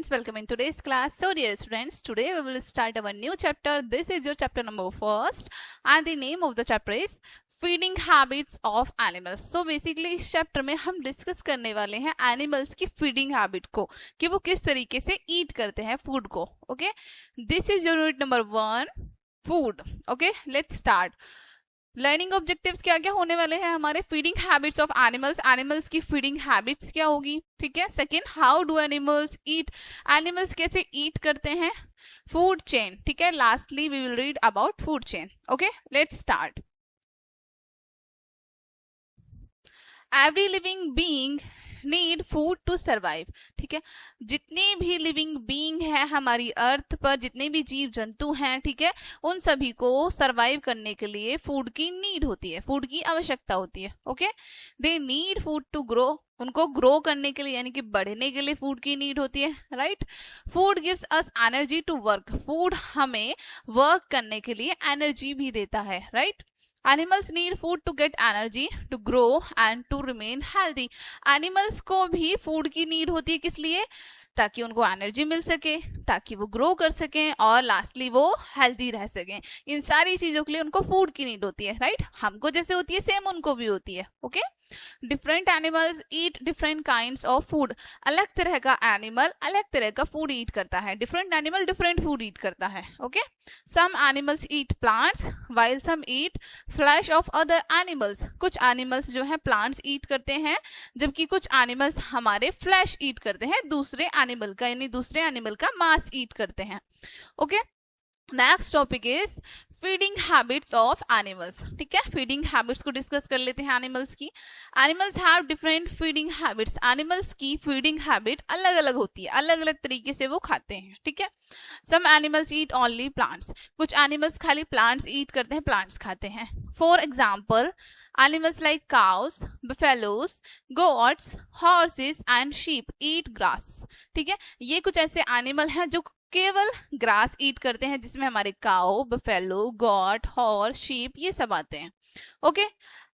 students, welcome in today's class. So dear students, today we will start our new chapter. This is your chapter number 1 and the name of the chapter is feeding habits of animals. So basically इस chapter में हम discuss करने वाले हैं animals की feeding habit को, कि वो किस तरीके से ईट करते हैं फूड को. Okay, this is your unit number 1, food. Okay, let's start. Learning objectives क्या क्या होने वाले हैं हमारे. Feeding habits of animals, animals की फीडिंग हैबिट्स क्या होगी. ठीक है. Second, how do animals eat, animals कैसे ईट करते हैं. Food chain. ठीक है. Lastly we will read about food chain. Okay, let's start. Every living being need food to survive. ठीक है. जितनी भी लिविंग बीइंग है हमारी अर्थ पर, जितने भी जीव जंतु हैं, ठीक है, उन सभी को सर्वाइव करने के लिए फूड की नीड होती है, फूड की आवश्यकता होती है. Okay, they need food to grow, उनको ग्रो करने के लिए यानी कि बढ़ने के लिए फूड की नीड होती है. Right. Food gives us energy to work, food हमें वर्क करने के लिए एनर्जी भी देता है. Right. Animals need food to get energy, to grow and to remain healthy. Animals को भी फूड की नीड होती है, किस लिए. ताकि उनको एनर्जी मिल सके, ताकि वो ग्रो कर सकें और लास्टली वो हेल्दी रह सकें. इन सारी चीजों के लिए उनको फूड की नीड होती है. राइट. हमको जैसे होती है सेम उनको भी होती है. Okay. Different animals eat different kinds of food. अलग तरह का एनिमल अलग तरह का फूड ईट करता है. Different animal different food eat करता है. Okay. Some animals eat plants while some eat flesh of other animals. कुछ एनिमल्स जो है प्लांट्स ईट करते हैं, जबकि कुछ एनिमल्स हमारे फ्लैश ईट करते हैं, दूसरे एनिमल का यानी दूसरे एनिमल का मांस ईट करते हैं. Okay. Next topic is feeding habits of animals. ठीक है. फीडिंग हैबिट्स को डिस्कस कर लेते हैं एनिमल्स की. Animals have different feeding habits. Animals की फीडिंग हैबिट अलग अलग होती है, अलग अलग तरीके से वो खाते हैं. ठीक है. Some animals eat only plants. कुछ एनिमल्स खाली प्लांट्स ईट करते हैं, प्लांट्स खाते हैं. For example animals like cows, buffaloes, goats, horses and sheep eat grass. ठीक है. ये कुछ ऐसे एनिमल हैं जो केवल ग्रास ईट करते हैं, जिसमें हमारे cow, buffalo, goat, horse, sheep ये सब आते हैं. Okay.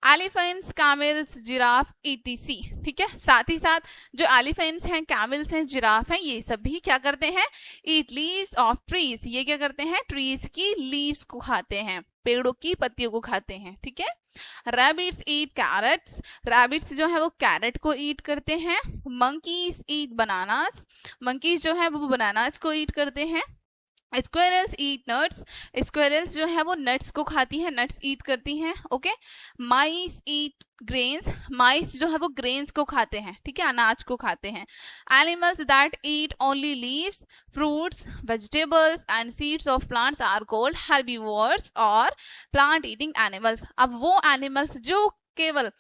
Elephants, camels, giraffe, etc. ठीक है. साथ ही साथ जो एलिफेंट्स हैं, कैमल्स हैं, जिराफ हैं, ये सब भी क्या करते हैं, ईट लीव्स ऑफ ट्रीज. ये क्या करते हैं, ट्रीज की लीव्स को खाते हैं, पेड़ों की पत्तियों को खाते हैं. ठीक है. रैबिट्स ईट कैरेट्स. रैबिट्स जो है वो कैरेट को ईट करते हैं. मंकीज ईट बनानास. मंकीज जो है वो बनानास को ईट करते हैं. स्क्वेरल्स ईट नट्स. स्क्वेरल्स जो है वो नट्स को खाती हैं, नट्स ईट करती हैं. ओके. माइस ईट ग्रेन्स. माइस जो है वो ग्रेन्स को खाते हैं. ठीक है, अनाज को खाते हैं. Animals that eat only leaves, fruits, vegetables and seeds of plants are called herbivores और प्लांट ईटिंग एनिमल्स. अब वो एनिमल्स जो केवल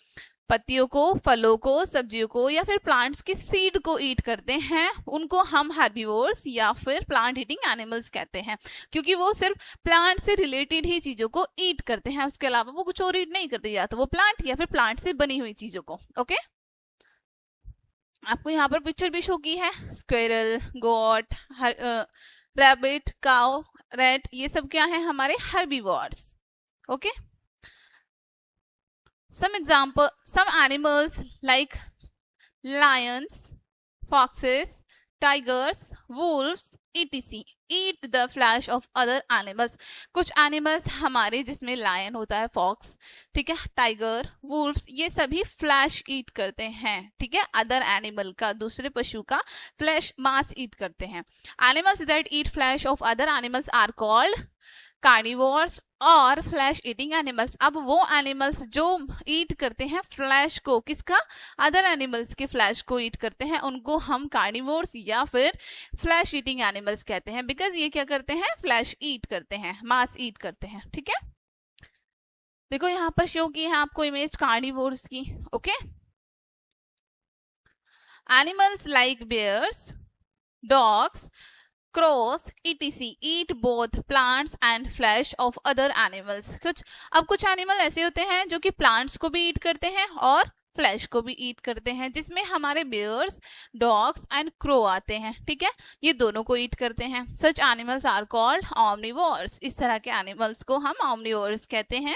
पत्तियों को, फलों को, सब्जियों को या फिर प्लांट्स के सीड को ईट करते हैं, उनको हम हर्बीवोर्स या फिर प्लांट ईटिंग एनिमल्स कहते हैं, क्योंकि वो सिर्फ प्लांट से रिलेटेड ही चीजों को ईट करते हैं, उसके अलावा वो कुछ और ईट नहीं करते, या तो वो प्लांट या फिर प्लांट से बनी हुई चीजों को. ओके. आपको यहाँ पर पिक्चर भी शो की है. स्क्वेरल, गोट, रैबिट, काउ, रैट, ये सब क्या है, हमारे herbivores. Okay. Some example, some animals like lions, foxes, tigers, wolves, etc. eat the flesh of other animals. कुछ एनिमल्स हमारे जिसमें लायन होता है, फॉक्स, ठीक है, टाइगर, वुल्फ्स, ये सभी फ्लैश ईट करते हैं. ठीक है. अदर एनिमल का, दूसरे पशु का फ्लैश, मांस ईट करते हैं. Animals that eat flesh of other animals are called carnivores और फ्लैश ईटिंग एनिमल्स. अब वो एनिमल्स जो ईट करते हैं फ्लैश को, किसका, अदर एनिमल्स के फ्लैश को ईट करते हैं, उनको हम कार्निवोर्स या फिर फ्लैश ईटिंग एनिमल्स कहते हैं, बिकॉज ये क्या करते हैं, फ्लैश ईट करते हैं, मांस ईट करते हैं. ठीक है. देखो यहाँ पर शो की है आपको इमेज कार्निवोर्स की. Okay. Animals like bears, dogs, crows etc eat both plants and flesh of other animals. कुछ एनिमल ऐसे होते हैं जो कि प्लांट्स को भी ईट करते हैं और फ्लैश को भी ईट करते हैं, जिसमें हमारे बेयर्स, डॉग्स एंड क्रो आते हैं. ठीक है. ये दोनों को ईट करते हैं. Such animals are called omnivores. इस तरह के एनिमल्स को हम omnivores कहते हैं.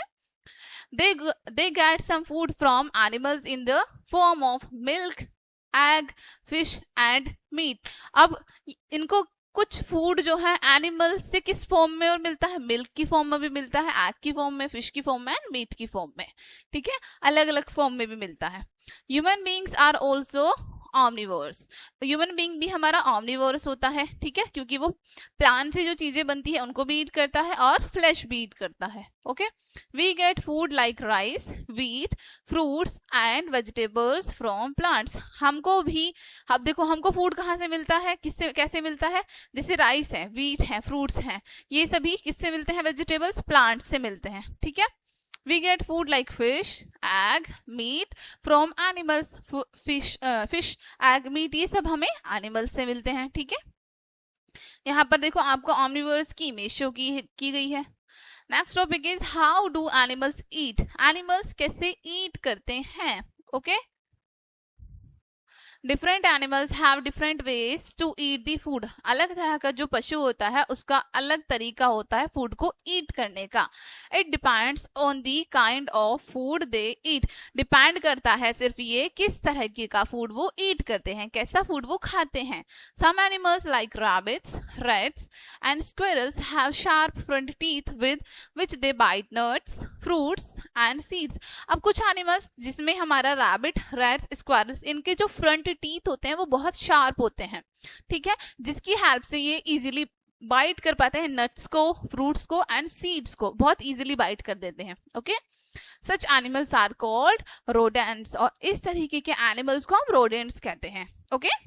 They get some food from animals in the form of milk, egg, fish and meat. अब इनको कुछ फूड जो है एनिमल्स से किस फॉर्म में और मिलता है, मिल्क की फॉर्म में भी मिलता है, एग की फॉर्म में, फिश की फॉर्म में एंड मीट की फॉर्म में, ठीक है, अलग अलग फॉर्म में भी मिलता है। Human beings are also omnivores. Human being भी हमारा ऑमनिवोर्स होता है, ठीक है, क्योंकि वो प्लांट से जो चीजें बनती है उनको भी ईट करता है और फ्लैश भी ईट करता है। Okay, we get food like rice, wheat, fruits and vegetables from plants. हमको भी, अब देखो हमको फूड कहाँ से मिलता है, किससे कैसे मिलता है, जैसे राइस है, व्हीट है, फ्रूट्स हैं, ये सभी किससे मिलते हैं, वेजिटेबल्स प्लांट से मिलते हैं, ठीक है। We get food like fish, egg, meat from animals. Fish, egg, meat ये सब हमें एनिमल्स से मिलते हैं, ठीक है। यहाँ पर देखो आपको ऑमनिवोरस की इमेज शो की गई है। Next topic is how do animals eat. Animals कैसे ईट करते हैं, okay. Different animals have different ways to eat the food. अलग तरह का जो पशु होता है उसका अलग तरीका होता है फूड को ईट करने का। It depends on the kind of food they eat. Depend करता है सिर्फ ये किस तरह का फूड वो ईट करते हैं, कैसा फूड वो खाते हैं। Some animals like rabbits, rats and squirrels have sharp front teeth with which they bite nuts, fruits and seeds. अब कुछ एनिमल्स जिसमें हमारा रैबिट, रैट्स, स्क्विरल्स, इनके जो फ्रंट टीथ होते हैं वो बहुत शार्प होते हैं, ठीक है, जिसकी हेल्प से ये इजीली बाइट कर पाते हैं नट्स को, फ्रूट्स को एंड सीड्स को, बहुत इजीली बाइट कर देते हैं। Okay, such animals are called rodents. और इस तरीके के एनिमल्स को हम रोडेंट्स कहते हैं। Okay,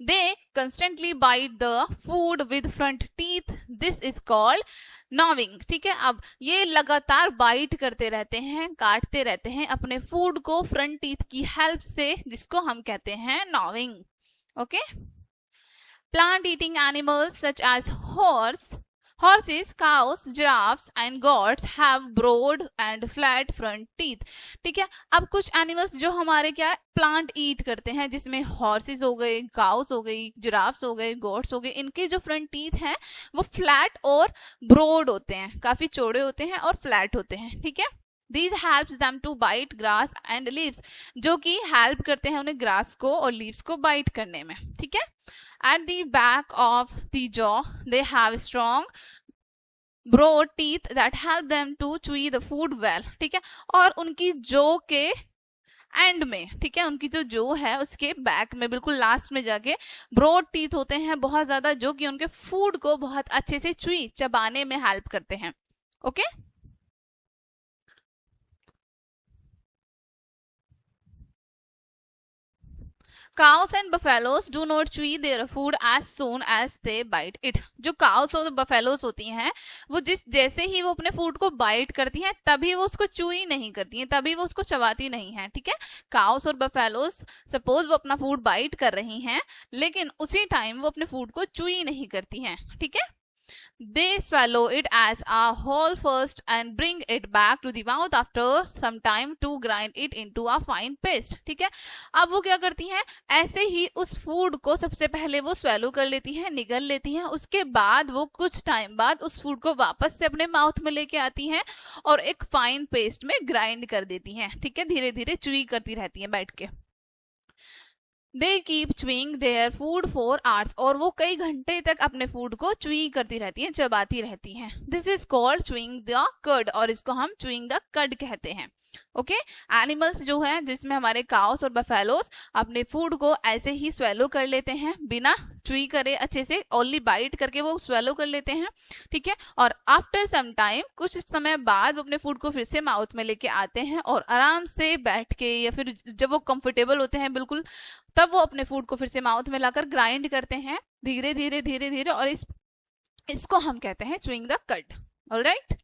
they constantly bite the food with front teeth. This is called gnawing, ठीक है। अब ये लगातार बाइट करते रहते हैं, काटते रहते हैं अपने फूड को फ्रंट टीथ की हेल्प से, जिसको हम कहते हैं gnawing। Okay, plant eating animals such as horses, cows, giraffes and goats have broad and flat front teeth, ठीक है। अब कुछ एनिमल्स जो हमारे क्या है, प्लांट ईट करते हैं, जिसमें हॉर्सेस हो गए, काउस हो गई, जिराफ्स हो गए, गोट्स हो गए, इनके जो फ्रंट टीथ हैं वो फ्लैट और ब्रॉड होते हैं, काफी चौड़े होते हैं और फ्लैट होते हैं, ठीक है। These helps them to bite grass and leaves, जो कि हेल्प करते हैं उन्हें ग्रास को और लीव्स को बाइट करने में, ठीक है। At the back of the jaw, they have strong broad teeth that help them to chew the food well, ठीक है। और उनकी जो के एंड में, ठीक है, उनकी जो जो है उसके बैक में बिल्कुल लास्ट में जाके ब्रॉड टीथ होते हैं बहुत ज्यादा, जो कि उनके फूड को बहुत अच्छे से चबाने में हेल्प करते हैं। Okay, Cows and buffaloes do not chew their food as soon as they bite it. जो cows और buffaloes होती हैं वो जैसे ही वो अपने फूड को बाइट करती हैं तभी वो उसको चूई नहीं करती हैं, तभी वो उसको चबाती नहीं हैं, ठीक है। cows और buffaloes सपोज वो अपना फूड बाइट कर रही हैं लेकिन उसी टाइम वो अपने फूड को चूई नहीं करती हैं, ठीक है। They swallow it as a whole first and bring it back to the mouth after some time to grind it into a fine paste, ठीक है। अब वो क्या करती हैं, ऐसे ही उस फूड को सबसे पहले वो swallow कर लेती हैं, निगल लेती हैं, उसके बाद वो कुछ टाइम बाद उस फूड को वापस से अपने माउथ में लेके आती हैं और एक फाइन पेस्ट में ग्राइंड कर देती हैं, ठीक है। धीरे धीरे च्यूई करती रहती हैं बैठ के। They keep chewing their food for hours, और वो कई घंटे तक अपने फूड को च्यूई करती रहती हैं, चबाती रहती हैं। This is called chewing the cud, और इसको हम chewing the cud कहते हैं। ओके, एनिमल्स जो है जिसमें हमारे काउस और बफेलोस अपने फूड को ऐसे ही स्वेलो कर लेते हैं, बिना च्यूई करे, अच्छे से ओनली बाइट करके वो स्वेलो कर लेते हैं, ठीक है। और आफ्टर सम टाइम, कुछ समय बाद वो अपने फूड को फिर से माउथ में लेके आते हैं और आराम से बैठ के या फिर जब वो कंफर्टेबल होते हैं बिल्कुल, तब वो अपने फूड को फिर से माउथ में लाकर ग्राइंड करते हैं धीरे धीरे धीरे धीरे, और इसको हम कहते हैं च्यूइंग द कड। Alright,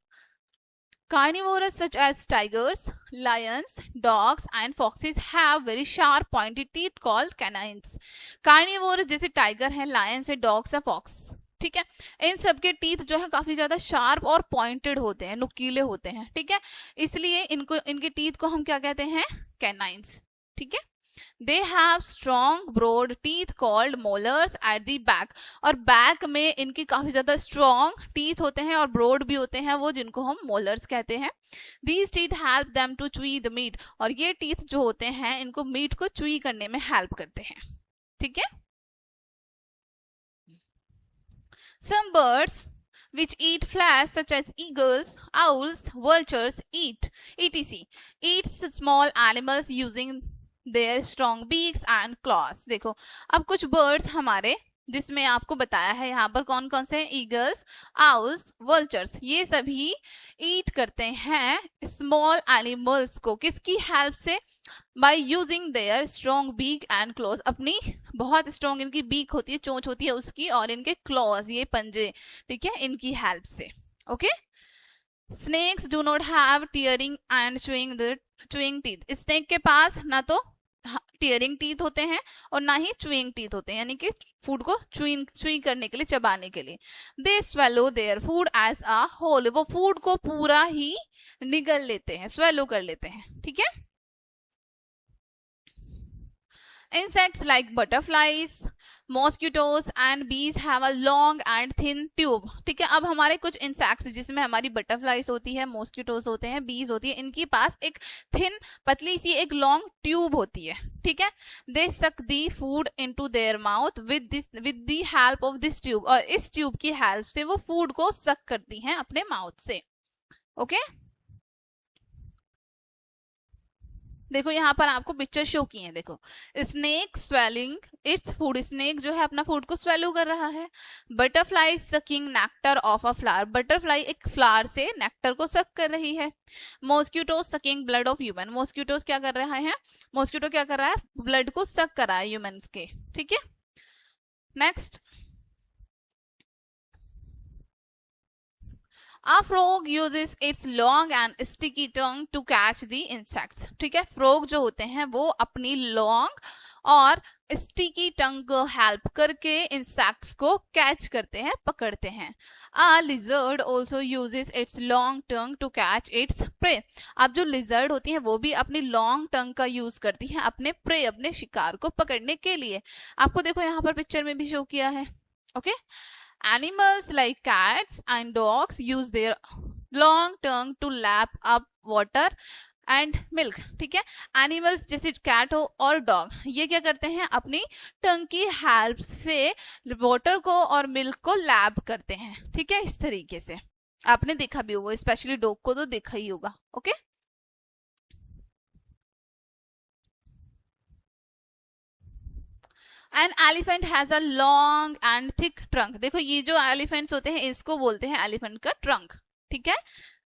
carnivores such as tigers, lions, dogs and foxes have very sharp pointed teeth called canines. carnivores जैसे टाइगर हैं, lions है, dogs है, fox, ठीक है। इन सब के टीथ जो है काफी ज्यादा शार्प और पॉइंटेड होते हैं, नुकीले होते हैं, ठीक है। इसलिए इनके टीथ को हम क्या कहते हैं, कैनाइंस, ठीक है। They have strong broad teeth called molars at the back, और बैक में इनकी काफी ज्यादा स्ट्रॉन्ग टीथ होते हैं और ब्रॉड भी होते हैं वो, जिनको हम मोलर्स कहते हैं. These teeth help them to chew the meat, और ये टीथ जो होते हैं इनको मीट को च्वी करने में हेल्प करते हैं. ठीक है. Some birds which eat flesh such as eagles, owls, vultures, etc. eats small animals using their strong beaks and claws. देखो अब कुछ birds हमारे जिसमें आपको बताया है यहाँ पर कौन कौन से हैं, ईगल्स, आउल्स, वल्चर्स, ये सभी ईट करते हैं स्मॉल एनिमल्स को. किसकी हेल्प से? By using their strong beak and claws, अपनी बहुत स्ट्रॉन्ग इनकी बीक होती है, चोंच होती है उसकी, और इनके क्लॉज, ये पंजे, ठीक है, इनकी हेल्प से. Okay. Snakes do not have tearing and chewing teeth. Snake के पास ना तो टीयरिंग टीथ होते हैं और ना ही च्यूइंग टीथ होते हैं, यानी कि फूड को च्यूई करने के लिए, चबाने के लिए. They swallow their food as a whole, वो फूड को पूरा ही निगल लेते हैं, स्वेलो कर लेते हैं. ठीक है. Insects like butterflies, mosquitoes and bees have a long and thin tube. ठीक है. अब हमारे कुछ इंसेक्ट्स जिसमें हमारी बटरफ्लाइज होती है, मॉस्किटोज होते हैं, बीज होती है, इनके पास एक थिन पतली सी एक लॉन्ग ट्यूब होती है. ठीक है. दे सक दी food into their mouth with the help of this tube, और इस ट्यूब की हेल्प से वो फूड को सक करती हैं अपने माउथ से. ओके. देखो यहाँ पर आपको पिक्चर शो की है. देखो snake swelling its food, snake जो है अपना फूड को स्वेलो कर रहा है. Butterfly sucking nectar of a flower, butterfly एक फ्लावर से नेक्टर को सक कर रही है. Mosquito sucking blood of human, mosquitoes क्या कर रहा है, मॉस्किटो क्या कर रहा है, ब्लड को सक कर रहा है ह्यूमंस के. ठीक है. Next, A frog uses its long and sticky tongue to catch the insects. ठीक है. फ्रॉग जो होते हैं वो अपनी लॉन्ग और स्टिकी टंग को हेल्प करके इंसेक्ट्स को कैच करते हैं, पकड़ते हैं. A lizard also uses its long tongue to catch its prey. अब जो लिजर्ड होती है वो भी अपनी लॉन्ग टंग का यूज करती है अपने प्रे, अपने शिकार को पकड़ने के लिए. आपको देखो यहाँ पर पिक्चर में भी शो किया है. Okay. Animals like cats and dogs use their long tongue to lap up water and milk. ठीक है. एनिमल्स जैसे कैट हो और डॉग, ये क्या करते हैं, अपनी टंग की हेल्प से वाटर को और मिल्क को लैप करते हैं. ठीक है. इस तरीके से आपने देखा भी होगा, स्पेशली डॉग को तो देखा ही होगा. Okay. An elephant has a long and thick trunk. देखो ये जो एलिफेंट्स होते हैं इसको बोलते हैं एलिफेंट का ट्रंक. ठीक है.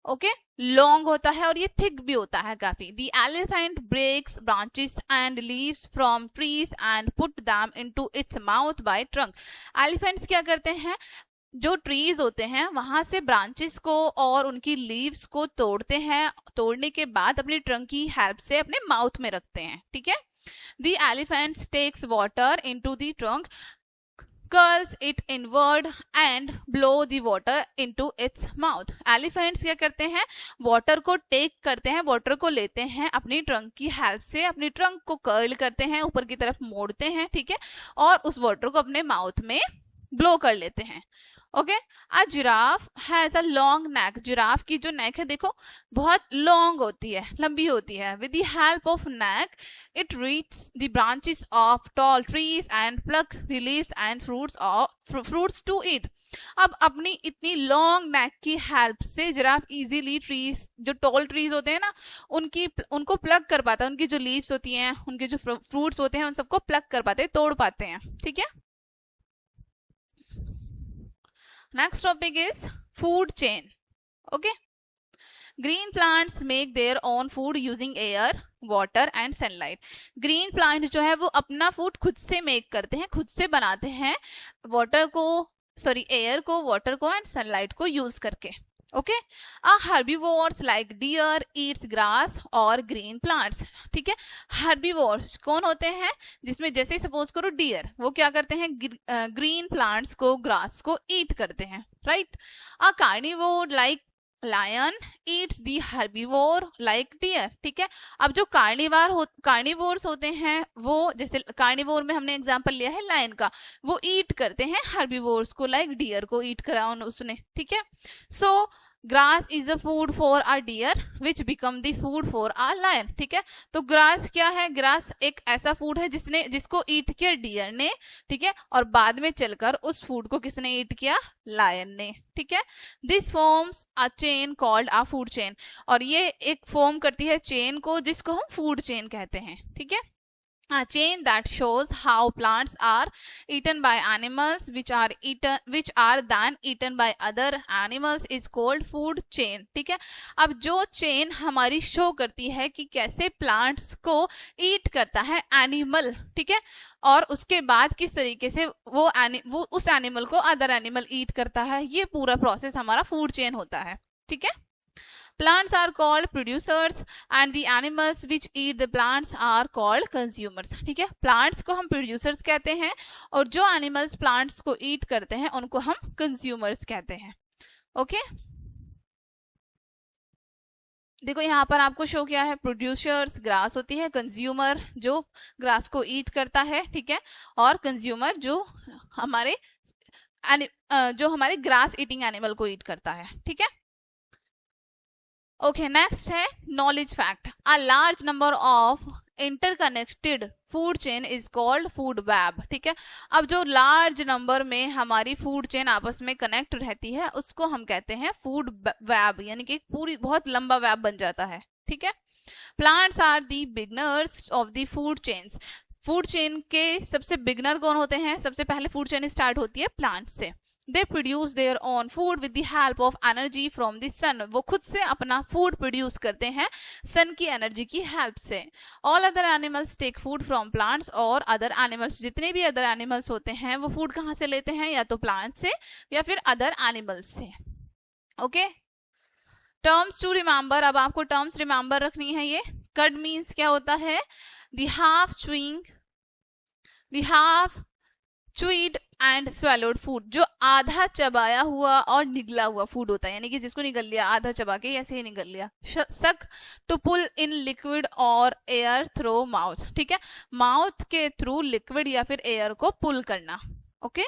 ओके. लॉन्ग होता है और ये थिक भी होता है काफी. The elephant breaks branches and leaves from trees and put them into its mouth by trunk. Elephants क्या करते हैं, जो ट्रीज होते हैं वहां से ब्रांचेस को और उनकी लीव्स को तोड़ते हैं, तोड़ने के बाद अपनी ट्रंक की हेल्प से अपने माउथ में रखते हैं. ठीक है. The elephant takes water into the trunk, curls it inward and blow the water into its mouth. Elephants क्या करते हैं, वाटर को टेक करते हैं, वाटर को लेते हैं अपनी ट्रंक की हेल्प से, अपनी ट्रंक को कर्ल करते हैं, ऊपर की तरफ मोड़ते हैं. ठीक है. और उस वाटर को अपने माउथ में ब्लो कर लेते हैं. Okay. A giraffe has a long neck. Giraffe की जो नेक है देखो बहुत लॉन्ग होती है, लंबी होती है. With the help of neck it reaches the branches of tall trees and pluck the leaves and fruits to eat. अब अपनी इतनी लॉन्ग नेक की हेल्प से जिराफ इजीली ट्रीज, जो टॉल ट्रीज होते हैं ना, उनको प्लग कर पाता है, उनकी जो लीव्स होती हैं, उनके जो फ्रूट्स होते हैं उन सबको प्लग कर पाते हैं, तोड़ पाते हैं. ठीक है. Next topic is food chain. Okay. Green plants make their own food using air, water and sunlight. Green plant जो है वो अपना फूड खुद से मेक करते हैं, खुद से बनाते हैं, एयर को, वाटर को एंड सनलाइट को यूज करके. Okay. Herbivores like deer eats grass और ग्रीन प्लांट्स. ठीक है. हर्बीवोर्स कौन होते हैं, जिसमें जैसे सपोज करो डियर, वो क्या करते हैं, ग्रीन प्लांट्स को, ग्रास को ईट करते हैं. Right. Carnivore like lion eats the herbivore like deer, ठीक है। अब जो कार्निवोर्स होते हैं वो, जैसे कार्निवोर में हमने एग्जांपल लिया है लायन का, वो ईट करते हैं हर्बीवोर्स को, लाइक डियर को ईट करा उसने, ठीक है। So grass is a food for a deer which become the food for a lion, ठीक है। तो ग्रास क्या है, ग्रास एक ऐसा फूड है जिसको ईट किया डियर ने, ठीक है, और बाद में चलकर उस फूड को किसने ईट किया, लायन ने, ठीक है। This forms a chain called a food chain, और ये एक फॉर्म करती है चेन को जिसको हम फूड चेन कहते हैं, ठीक है। A chain that shows how plants are eaten by animals which are then eaten by other animals is called food chain, ठीक है। अब जो चेन हमारी शो करती है कि कैसे प्लांट्स को ईट करता है एनिमल, ठीक है, और उसके बाद किस तरीके से वो उस एनिमल को अदर एनिमल ईट करता है, ये पूरा प्रोसेस हमारा फूड चेन होता है, ठीक है। Plants are called producers and the animals which eat the plants are called consumers, ठीक है। प्लांट्स को हम प्रोड्यूसर्स कहते हैं और जो एनिमल्स प्लांट्स को ईट करते हैं उनको हम कंज्यूमर्स कहते हैं, ओके। देखो यहाँ पर आपको शो किया है, प्रोड्यूसर्स ग्रास होती है, कंज्यूमर जो ग्रास को ईट करता है, ठीक है, और कंज्यूमर जो हमारे ग्रास ईटिंग एनिमल को ईट करता है, ठीक है। ओके, नेक्स्ट है knowledge fact. A large number of interconnected food chain is called food web, ठीक है। अब जो लार्ज नंबर में हमारी फूड चेन आपस में कनेक्ट रहती है उसको हम कहते हैं फूड वेब, यानी कि पूरी बहुत लंबा वेब बन जाता है, ठीक है। Plants are the beginners of the food chains, food chain के सबसे बिगनर कौन होते हैं, सबसे पहले फूड चेन स्टार्ट होती है प्लांट से। They produce their own food with the help of energy from the sun, वो खुद से अपना फूड प्रोड्यूस करते हैं सन की एनर्जी की हेल्प से। All other animals take food from plants, और अदर एनिमल्स, जितने भी अदर एनिमल्स होते हैं वो फूड कहाँ से लेते हैं, या तो प्लांट से या फिर अदर एनिमल्स से, ओके। टर्म्स टू रिमेंबर, अब आपको टर्म्स रिमेंबर रखनी है। ये कड मीन्स क्या होता है, the half chewed and swallowed food, जो आधा चबाया हुआ और निगला हुआ फूड होता है, यानी कि जिसको निगल लिया, आधा चबा के ऐसे ही निगल लिया। सक टू पुल इन लिक्विड और एयर थ्रू माउथ, ठीक है, माउथ के थ्रू लिक्विड या फिर एयर को पुल करना, ओके।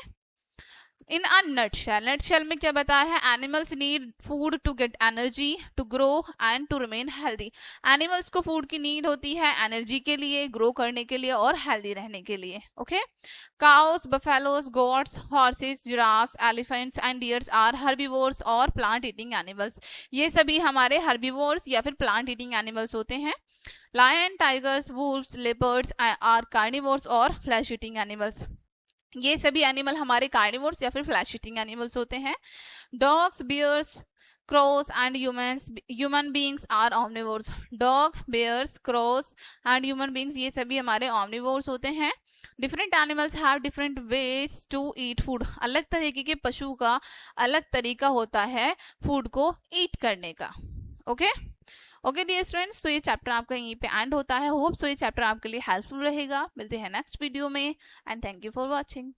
इन अ नटशेल में क्या बताया है, animals need food to get energy to grow and to remain healthy, animals को फूड की नीड होती है एनर्जी के लिए, ग्रो करने के लिए और हेल्दी रहने के लिए, okay. Cows, buffaloes, goats, horses, giraffes, elephants and deers are herbivores और प्लांट ईटिंग एनिमल्स, ये सभी हमारे हर्बीवोर्स या फिर प्लांट ईटिंग एनिमल्स होते हैं। Lion, tigers, wolves, leopards are carnivores और फ्लैश ईटिंग एनिमल्स, ये सभी एनिमल हमारे कार्निवोर्स या फिर फ्लैश ईटिंग एनिमल्स होते हैं। Dogs, bears, crows and human beings are omnivores, dog, bears, crows and human beings ये सभी हमारे omnivores होते हैं। Different animals have different ways to eat food, अलग तरीके के पशु का अलग तरीका होता है फूड को ईट करने का, ओके। ओके डियर स्टूडेंट्स, तो ये चैप्टर आपका यहीं पे एंड होता है। होप सो ये चैप्टर आपके लिए हेल्पफुल रहेगा। मिलते हैं नेक्स्ट वीडियो में and thank you for watching.